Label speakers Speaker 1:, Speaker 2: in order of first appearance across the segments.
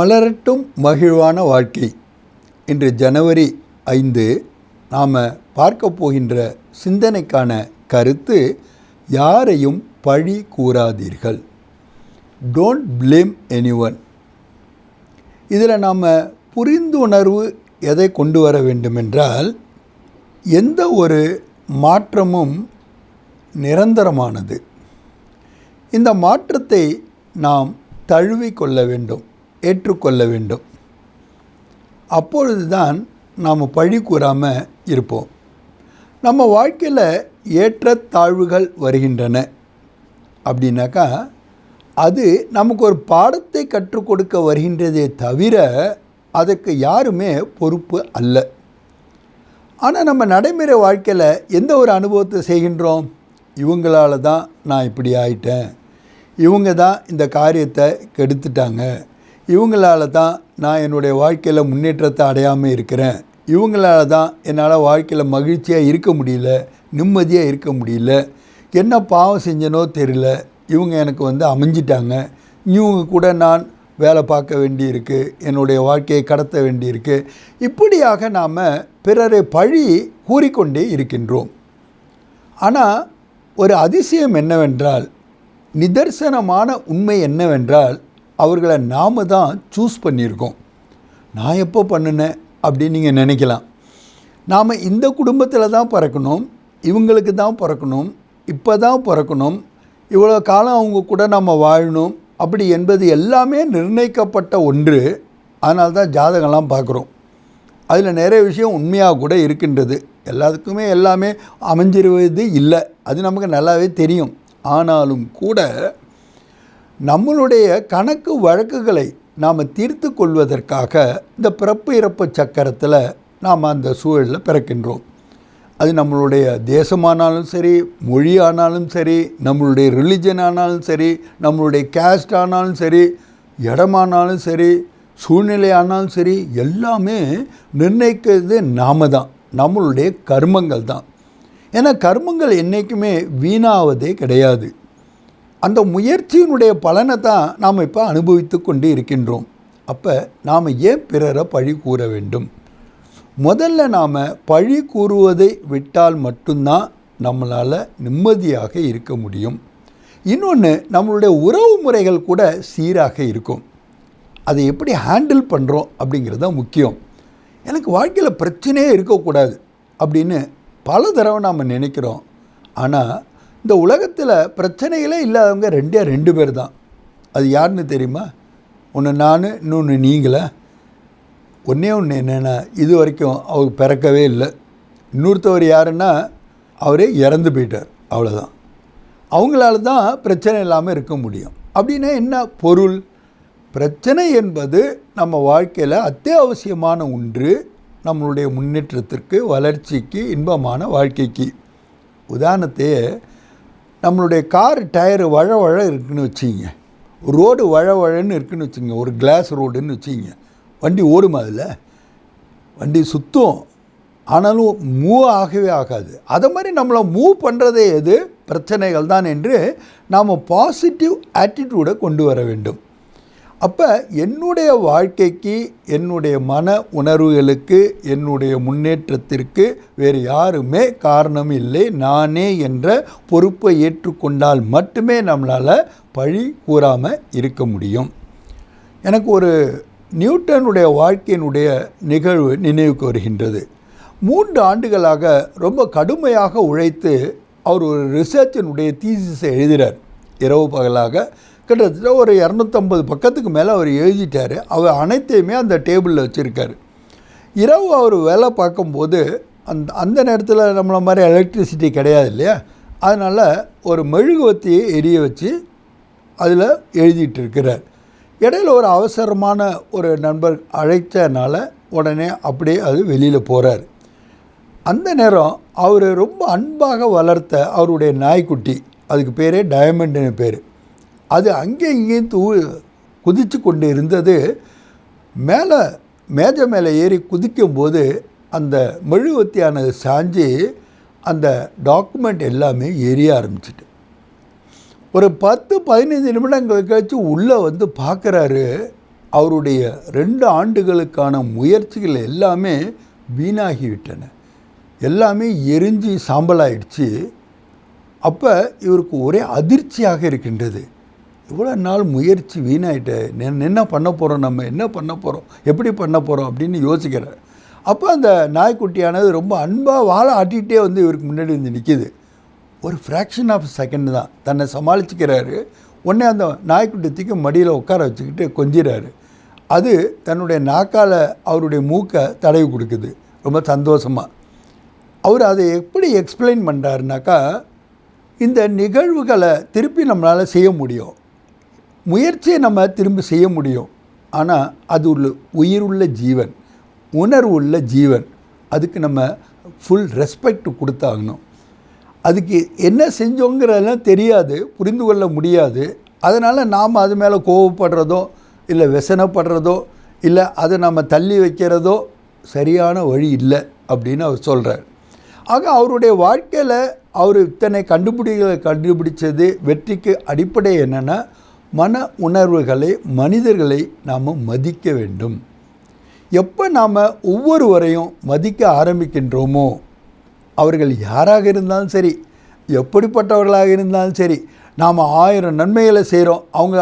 Speaker 1: மலரட்டும் மகிழ்வான வாழ்க்கை. இன்று ஜனவரி 5 நாம் பார்க்க போகின்ற சிந்தனைக்கான கருத்து, யாரையும் பழி கூறாதீர்கள். Don't blame anyone. இதில் நாம் புரிந்துணர்வு எதை கொண்டு வர வேண்டுமென்றால், எந்த ஒரு மாற்றமும் நிரந்தரமானது. இந்த மாற்றத்தை நாம் தழுவிக்கொள்ள வேண்டும், ஏற்றுக்கொள்ள வேண்டும். அப்பொழுது தான் நாம் பழி கூறாமல் இருப்போம். நம்ம வாழ்க்கையில் ஏற்றத்தாழ்வுகள் வருகின்றன அப்படின்னாக்கா, அது நமக்கு ஒரு பாடத்தை கற்றுக் கொடுக்க வருகின்றதே தவிர அதற்கு யாருமே பொறுப்பு அல்ல. ஆனால் நம்ம நடைமுறை வாழ்க்கையில் எந்த ஒரு அனுபவத்தை செய்கின்றோம்? இவங்களால தான் நான் இப்படி ஆயிட்டேன், இவங்க தான் இந்த காரியத்தை கெடுத்துட்டாங்க, இவங்களால தான் நான் என்னுடைய வாழ்க்கையில் முன்னேற்றத்தை அடையாமல் இருக்கிறேன், இவங்களால தான் என்னால் வாழ்க்கையில் மகிழ்ச்சியாக இருக்க முடியல, நிம்மதியாக இருக்க முடியல, என்ன பாவம் செஞ்சனோ தெரியல, இவங்க எனக்கு அமைஞ்சிட்டாங்க, இவங்க கூட நான் வேலை பார்க்க வேண்டியிருக்கு, என்னுடைய வாழ்க்கையை கடத்த வேண்டியிருக்கு. இப்படியாக நாம் பிறரை பழி கூறிக்கொண்டே இருக்கின்றோம். ஆனால் ஒரு அதிசயம் என்னவென்றால், நிதர்சனமான உண்மை என்னவென்றால், அவர்களை நாம் தான் சூஸ் பண்ணியிருக்கோம். நான் எப்போ பண்ணினேன் அப்படின்னு நீங்கள் நினைக்கலாம். நாம் இந்த குடும்பத்தில் தான் பிறக்கணும், இவங்களுக்கு தான் பிறக்கணும், இப்போ தான் பிறக்கணும், இவ்வளோ காலம் அவங்க கூட நம்ம வாழணும் அப்படி என்பது எல்லாமே நிர்ணயிக்கப்பட்ட ஒன்று. அதனால தான் ஜாதகம்லாம் பார்க்குறோம். அதில் நிறைய விஷயம் உண்மையாக கூட இருக்கின்றது. எல்லாத்துக்குமே எல்லாமே அமைஞ்சிருவது இல்லை, அது நமக்கு நல்லாவே தெரியும். ஆனாலும் கூட நம்மளுடைய கணக்கு வழக்குகளை நாம் தீர்த்து கொள்வதற்காக இந்த பிறப்பு இறப்பு சக்கரத்தில் நாம் அந்த சூழலில் பிறக்கின்றோம். அது நம்மளுடைய தேசமானாலும் சரி, மொழியானாலும் சரி, நம்மளுடைய ரிலிஜன் ஆனாலும் சரி, நம்மளுடைய கேஸ்ட் ஆனாலும் சரி, இடமானாலும் சரி, சூழ்நிலை ஆனாலும் சரி, எல்லாமே நிர்ணயிக்கிறது நாம தான், நம்மளுடைய கர்மங்கள் தான். ஏன்னா கர்மங்கள் என்றைக்குமே வீணாவதே கிடையாது. அந்த முயற்சியினுடைய பலனை தான் நாம் இப்போ அனுபவித்து கொண்டு இருக்கின்றோம். அப்போ நாம் ஏன் பிறரை பழி கூற வேண்டும்? முதல்ல நாம் பழி கூறுவதை விட்டால் மட்டும்தான் நம்மளால் நிம்மதியாக இருக்க முடியும். இன்னொன்று, நம்மளுடைய உறவு முறைகள் கூட சீராக இருக்கும். அதை எப்படி ஹேண்டில் பண்ணுறோம் அப்படிங்கிறது தான் முக்கியம். எனக்கு வாழ்க்கையில் பிரச்சனையே இருக்கக்கூடாது அப்படின்னு பல தடவை நாம் நினைக்கிறோம். ஆனால் இந்த உலகத்தில் பிரச்சனைகளே இல்லாதவங்க ரெண்டு பேர் தான். அது யாருன்னு தெரியுமா? ஒன்று நான், இன்னொன்று நீங்களா. ஒன்றே என்னென்னா, இது வரைக்கும் அவர் பிறக்கவே இல்லை. இன்னொருத்தவர் யாருன்னா, அவரே இறந்து போயிட்டார், அவ்வளோதான். அவங்களால தான் பிரச்சனை இல்லாமல் இருக்க முடியும். அப்படின்னா என்ன பொருள்? பிரச்சனை என்பது நம்ம வாழ்க்கையில் அத்தியாவசியமான ஒன்று, நம்மளுடைய முன்னேற்றத்திற்கு, வளர்ச்சிக்கு, இன்பமான வாழ்க்கைக்கு. உதாரணத்தையே, நம்மளுடைய கார் டயரு வழ இருக்குதுன்னு வச்சுங்க, ரோடு வழன்னு இருக்குதுன்னு வச்சுங்க, ஒரு கிளாஸ் ரோடுன்னு வச்சுங்க, வண்டி ஓடுமா? அதில் வண்டி சுற்றும், ஆனாலும் மூவ் ஆகவே ஆகாது. அதை மாதிரி நம்மளை மூவ் பண்ணுறதே எது? பிரச்சனைகள் தான் என்று நாம் பாசிட்டிவ் ஆட்டிடியூடை கொண்டு வர வேண்டும். அப்போ என்னுடைய வாழ்க்கைக்கு, என்னுடைய மன உணர்வுகளுக்கு, என்னுடைய முன்னேற்றத்திற்கு வேறு யாருமே காரணம் இல்லை, நானே என்ற பொறுப்பை ஏற்றுக்கொண்டால் மட்டுமே நம்மளால் பழி கூறாமல் இருக்க முடியும். எனக்கு ஒரு நியூட்டனுடைய வாழ்க்கையினுடைய நிகழ்வு நினைவுக்கு வருகின்றது. 3 ஆண்டுகளாக ரொம்ப கடுமையாக உழைத்து அவர் ஒரு ரிசர்ச்சினுடைய தீசிஸை எழுதுகிறார். இரவு பகலாக கிட்டத்தட்ட ஒரு 250 பக்கத்துக்கு மேலே அவர் எழுதிட்டார். அவர் அனைத்தையுமே அந்த டேபிளில் வச்சுருக்கார். இரவு அவர் வேலை பார்க்கும்போது அந்த நேரத்தில் நம்மளை மாதிரி எலக்ட்ரிசிட்டி கிடையாது இல்லையா, அதனால் ஒரு மெழுகுவர்த்தியை எரிய வச்சு அதில் எழுதிட்டு இருக்கிறார். இடையில் ஒரு அவசரமான ஒரு நண்பர் அழைத்தனால உடனே அப்படியே அது வெளியில் போகிறார். அந்த நேரம் அவர் ரொம்ப அன்பாக வளர்த்த அவருடைய நாய்க்குட்டி, அதுக்கு பேரே டயமண்டுன்னு பேர், அது அங்கேயும் இங்கேயும் குதித்து கொண்டு இருந்தது. மேஜை மேலே ஏறி குதிக்கும்போது அந்த மெழுகுவர்த்தியானது சாஞ்சி அந்த டாக்குமெண்ட் எல்லாமே எரிய ஆரம்பிச்சிட்டு, ஒரு 10-15 நிமிடங்கள் கழித்து உள்ளே பார்க்குறாரு. அவருடைய 2 ஆண்டுகளுக்கான முயற்சிகள் எல்லாமே வீணாகிவிட்டன. எல்லாமே எரிஞ்சு சாம்பலாயிடுச்சு. அப்போ இவருக்கு ஒரே அதிர்ச்சியாக இருக்கின்றது. இவ்வளோ நாள் முயற்சி வீணாயிட்ட, என்ன பண்ண போகிறோம், நம்ம என்ன பண்ண போகிறோம், எப்படி பண்ண போகிறோம் அப்படின்னு யோசிக்கிறார். அப்போ அந்த நாய்க்குட்டியானது ரொம்ப அன்பாக வாழை ஆட்டிகிட்டே வந்து இவருக்கு முன்னாடி வந்து நிற்கிது. ஒரு ஃப்ராக்ஷன் ஆஃப் செகண்ட் தான் தன்னை சமாளிச்சுக்கிறாரு. உடனே அந்த நாய்க்குட்டி தூக்கி மடியில் உட்கார வச்சுக்கிட்டு கொஞ்சிறாரு. அது தன்னுடைய நாக்கால் அவருடைய மூக்கை தடவி கொடுக்குது ரொம்ப சந்தோஷமாக. அவர் அதை எப்படி எக்ஸ்பிளைன் பண்ணுறாருனாக்கா, இந்த நிகழ்வுகளை திருப்பி நம்மளால் செய்ய முடியும், முயற்சியை நம்ம திரும்பி செய்ய முடியும். ஆனால் அது உள்ள உயிருள்ள ஜீவன், உணர்வுள்ள ஜீவன், அதுக்கு நம்ம ஃபுல் ரெஸ்பெக்ட் கொடுத்தாகணும். அதுக்கு என்ன செஞ்சோங்கிறதெல்லாம் தெரியாது, புரிந்து கொள்ள முடியாது. அதனால் நாம் அது மேலே கோவப்படுறதோ இல்லை व्यसனப்படுறதோ இல்லை அதை நம்ம தள்ளி வைக்கிறதோ சரியான வழி இல்லை அப்படின்னு அவர் சொல்கிறார். ஆக அவருடைய வாழ்க்கையில் அவர் இத்தனை கண்டுபிடிச்சது வெற்றிக்கு அடிப்படை என்னென்னா, மன உணர்வுகளை, மனிதர்களை நாம் மதிக்க வேண்டும். எப்போ நாம் ஒவ்வொருவரையும் மதிக்க ஆரம்பிக்கின்றோமோ, அவர்கள் யாராக இருந்தாலும் சரி, எப்படிப்பட்டவர்களாக இருந்தாலும் சரி, நாம் 1000 நன்மைகளை செய்கிறோம், அவங்க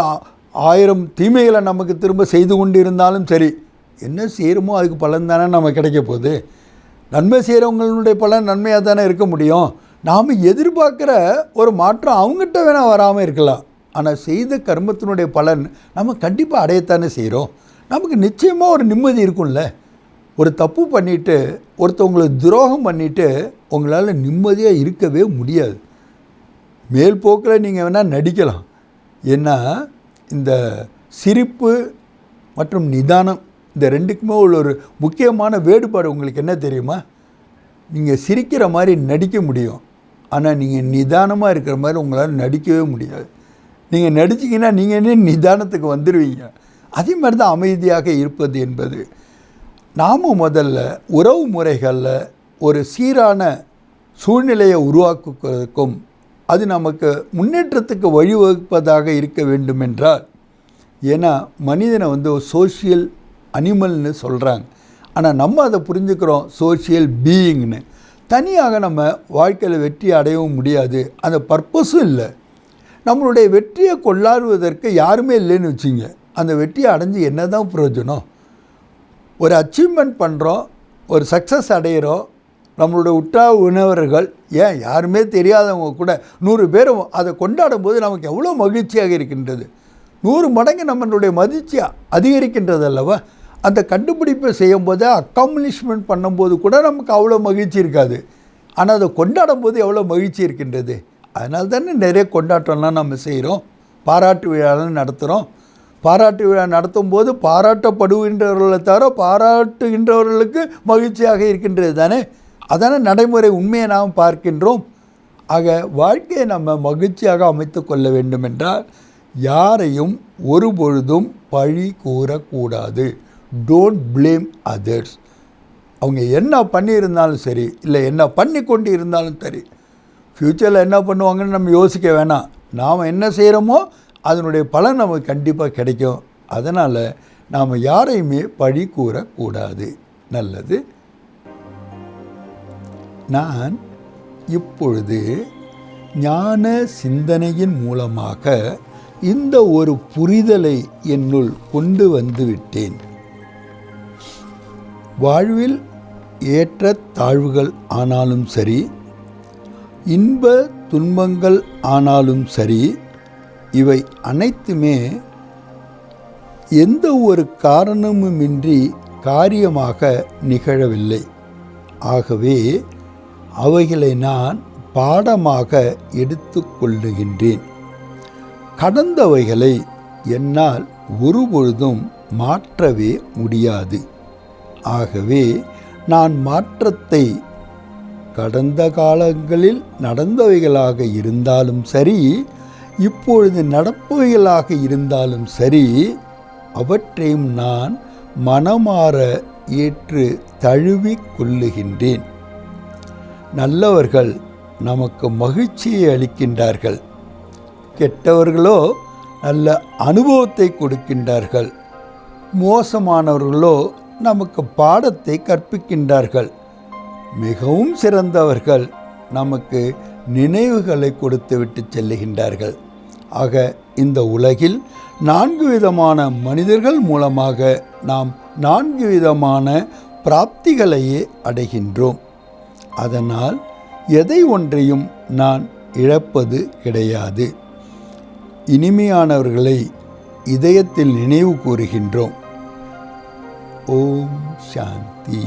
Speaker 1: 1000 தீமைகளை நமக்கு திரும்ப செய்து கொண்டு இருந்தாலும் சரி, என்ன செய்கிறோமோ அதுக்கு பலன் தானே நம்ம கிடைக்க போகுது. நன்மை செய்கிறவங்களுடைய பலன் நன்மையாக தானே இருக்க முடியும். நாம் எதிர்பார்க்குற ஒரு மாற்றம் அவங்ககிட்ட வேணால் வராமல் இருக்கலாம், ஆனால் செய்த கர்மத்தினுடைய பலன் நம்ம கண்டிப்பாக அடையத்தானே செய்கிறோம். நமக்கு நிச்சயமாக ஒரு நிம்மதி இருக்கும்ல. ஒரு தப்பு பண்ணிவிட்டு, ஒருத்தவங்களுக்கு துரோகம் பண்ணிவிட்டு உங்களால் நிம்மதியாக இருக்கவே முடியாது. மேல் போக்கில் நீங்கள் வேணால் நடிக்கலாம். ஏன்னா இந்த சிரிப்பு மற்றும் நிதானம், இந்த ரெண்டுக்குமே உள்ள ஒரு முக்கியமான வேறுபாடு உங்களுக்கு என்ன தெரியுமா? நீங்கள் சிரிக்கிற மாதிரி நடிக்க முடியும், ஆனால் நீங்கள் நிதானமாக இருக்கிற மாதிரி உங்களால் நடிக்கவே முடியாது. நீங்கள் நடிச்சிங்கன்னா நீங்கள் என்ன நிதானத்துக்கு வந்துடுவீங்க. அதே மாதிரி தான் அமைதியாக இருப்பது என்பது. நாம் முதல்ல உறவு முறைகளில் ஒரு சீரான சூழ்நிலையை உருவாக்குவதற்கும் அது நமக்கு முன்னேற்றத்துக்கு வழிவகுப்பதாக இருக்க வேண்டுமென்றால், ஏன்னா மனிதனை ஒரு சோஷியல் அனிமல்னு சொல்கிறாங்க, ஆனால் நம்ம அதை புரிஞ்சுக்கிறோம் சோஷியல் பீயிங்னு. தனியாக நம்ம வாழ்க்கையில் வெற்றி அடையவும் முடியாது, அந்த பர்பஸும் இல்லை. நம்மளுடைய வெற்றியை கொண்டாடுவதற்கு யாருமே இல்லைன்னு வச்சுங்க, அந்த வெற்றியை அடைஞ்சு என்ன தான் பிரயோஜனம்? ஒரு அச்சீவ்மெண்ட் பண்ணுறோம், ஒரு சக்ஸஸ் அடைகிறோம், நம்மளுடைய உறவினர்கள், ஏன் யாருமே தெரியாதவங்க கூட 100 பேர் அதை கொண்டாடும் போது நமக்கு எவ்வளோ மகிழ்ச்சியாக இருக்கின்றது. 100 மடங்கு நம்மளுடைய மகிழ்ச்சி அதிகரிக்கின்றது அல்லவா? அந்த கண்டுபிடிப்பை செய்யும் போது, அக்காம்ப்ளிஷ்மெண்ட் பண்ணும்போது கூட நமக்கு அவ்வளோ மகிழ்ச்சி இருக்காது, ஆனால் அதை கொண்டாடும் போது எவ்வளோ மகிழ்ச்சி இருக்கின்றது. அதனால தானே நிறைய கொண்டாட்டம்லாம் நம்ம செய்கிறோம், பாராட்டு விழாலாம் நடத்துகிறோம். பாராட்டு விழா நடத்தும் போது பாராட்டப்படுகின்றவர்களை தவிர பாராட்டுகின்றவர்களுக்கு மகிழ்ச்சியாக இருக்கின்றது தானே. அதான நடைமுறை, உண்மையை நாம் பார்க்கின்றோம். ஆக வாழ்க்கையை நம்ம மகிழ்ச்சியாக அமைத்து கொள்ள வேண்டுமென்றால் யாரையும் ஒரு பொழுதும் பழி கூறக்கூடாது. Don't blame others. அவங்க என்ன பண்ணியிருந்தாலும் சரி, இல்லை என்ன பண்ணி கொண்டு இருந்தாலும் சரி, ஃப்யூச்சரில் என்ன பண்ணுவாங்கன்னு நம்ம யோசிக்க வேணாம். நாம் என்ன செய்கிறோமோ அதனுடைய பலன் நமக்கு கண்டிப்பாக கிடைக்கும். அதனால் நாம் யாரையுமே பழி கூறக்கூடாது. நல்லது. நான் இப்பொழுது ஞான சிந்தனையின் மூலமாக இந்த ஒரு புரிதலை என்னுள் கொண்டு வந்து விட்டேன். வாழ்வில் ஏற்ற தாழ்வுகள் ஆனாலும் சரி, இன்ப துன்பங்கள் ஆனாலும் சரி, இவை அனைத்துமே எந்த ஒரு காரணமுமின்றி காரியமாக நிகழவில்லை. ஆகவே அவைகளை நான் பாடமாக எடுத்துக்கொள்ளுகின்றேன். கடந்தவைகளை என்னால் ஒருபொழுதும் மாற்றவே முடியாது. ஆகவே நான் மாற்றத்தை கடந்த காலங்களில் நடந்தவைகளாக இருந்தாலும் சரி, இப்பொழுது நடப்பவைகளாக இருந்தாலும் சரி, அவற்றையும் நான் மனமாற ஏற்று தழுவிக் கொள்ளுகின்றேன். நல்லவர்கள் நமக்கு மகிழ்ச்சியை அளிக்கின்றார்கள், கெட்டவர்களோ நல்ல அனுபவத்தை கொடுக்கின்றார்கள். மோசமானவர்களோ நமக்கு பாடத்தை கற்பிக்கின்றார்கள். மிகவும் சிறந்தவர்கள் நமக்கு நினைவுகளை கொடுத்துவிட்டு செல்லுகின்றார்கள். ஆக இந்த உலகில் 4 விதமான மனிதர்கள் மூலமாக நாம் 4 விதமான பிராப்திகளையே அடைகின்றோம். அதனால் எதை ஒன்றையும் நான் இழப்பது கிடையாது. இனிமையானவர்களை இதயத்தில் நினைவு கூறுகின்றோம். ஓம் சாந்தி.